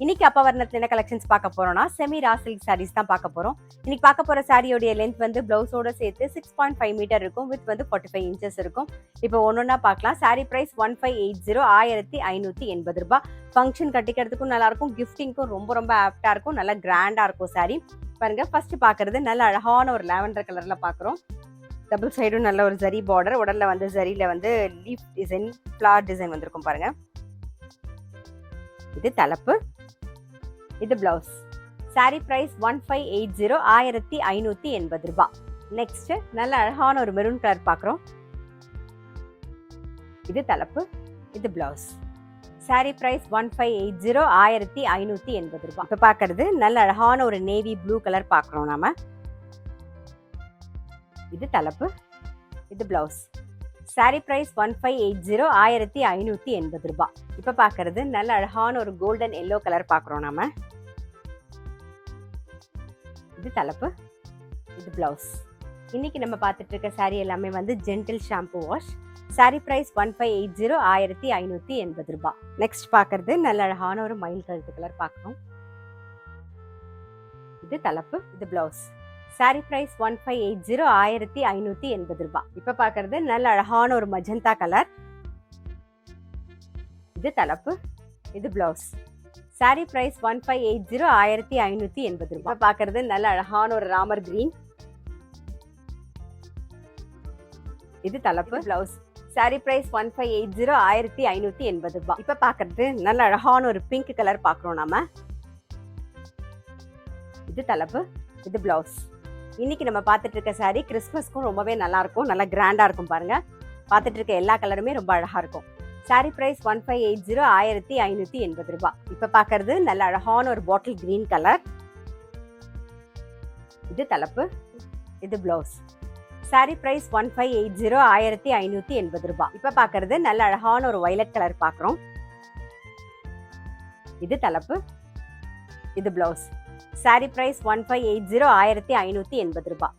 இன்னைக்கு அப்பவர்ணத்துல என்ன கலெக்ஷன்ஸ் பார்க்க போறோம்னா செமி ரா சில்க் சாரீஸ் தான் பார்க்க போறோம். இன்னைக்கு பார்க்க போற சாரியோட லென்த் வந்து பிளவுஸோட சேர்த்து 6.5 மீட்டர் இருக்கும். வித் வந்து 45 இன்ச்சஸ் இருக்கும். இப்போ ஒன்னொன்னா பார்க்கலாம். சாரி பிரைஸ் 1580 1580 ரூபாய். ஃபங்க்ஷன் கட்டிக்கிறதுக்கும் நல்லா இருக்கும், கிஃப்டிங்க்கும் ரொம்ப ரொம்ப ஆப்டா இருக்கும், நல்லா கிராண்டா இருக்கும் சாரி. பாருங்க, ஃபர்ஸ்ட் பாக்குறது நல்ல அழகான ஒரு லாவெண்டர் கலர்ல பாக்குறோம். டபுள் சைடும் நல்ல ஒரு ஜரி பார்டர், உடல்ல வந்து ஜரியில வந்து லீஃப் டிசைன், ஃபிளவர் டிசைன் வந்திருக்கும் பாருங்க. இது தலைப்பு, இது பிளவுஸ். சாரி பிரைஸ் 1580 1580 ரூபாய். நெக்ஸ்ட் நல்ல அழகான ஒரு மெரூன் கலர் பாக்குறோம். இது தலைப்பு, இது பிளவுஸ். சாரி பிரைஸ் 1580 1580 ரூபாய். இப்ப பாக்குறது நல்ல அழகான ஒரு நேவி ப்ளூ கலர் பாக்குறோம் நாம. இது தலைப்பு, இது பிளவுஸ். சாரி பிரைஸ் 1580 1580 ரூபாய். இப்ப பாக்குறது நல்ல அழகான ஒரு கோல்டன் எல்லோ கலர் பாக்குறோம் நாம. இது தலைப்பு, இது பிளவுஸ். இன்னைக்கு நம்ம பார்த்துட்டு இருக்க சாரி எல்லாமே வந்து gentle shampoo wash. Sari price 1580 1580 ரூபாய். நெக்ஸ்ட் பாக்குறது நல்ல அழகான ஒரு மயில் கழுத்து கலர் பாக்குறோம். இது தலைப்பு, இது பிளவுஸ். சாரி பிரைஸ் 1580 1580 ரூபாய். இப்ப பாக்குறது நல்ல அழகான ஒரு மஜந்தா கலர். இது தலைப்பு, இது பிளவுஸ். சாரி பிரைஸ் 1580 1580 ரூபாய். பாக்குறது நல்ல அழகான ஒரு ராமர் கிரீன். இது தலைப்பு, பிளவுஸ். சாரி பிரைஸ் 1580 1580 ரூபாய். இப்ப பாக்குறது நல்ல அழகான ஒரு பிங்க் கலர் பாக்குறோம் நாம. இது தலைப்பு, இது பிளவுஸ். இன்னைக்கு நம்ம பார்த்துட்டு இருக்க சாரி கிறிஸ்மஸ்க்கும் ரொம்பவே நல்லா இருக்கும், நல்லா கிராண்டா இருக்கும் பாருங்க. பார்த்துட்டு இருக்க எல்லா கலருமே ரொம்ப அழகா இருக்கும். சாரி பிரைஸ் 1580 1580 ரூபாய். இப்ப பாக்குறது நல்ல அழகான ஒரு பாட்டில் கிரீன் கலர். இது தலைப்பு, இது பிளவுஸ். சாரி பிரைஸ் 1580 1580 ரூபாய். இப்ப பாக்குறது நல்ல அழகான ஒரு வயலட் கலர் பாக்குறோம். இது தலைப்பு, இது பிளவுஸ். சாரி பிரைஸ் 1580 1580 ரூபாய்.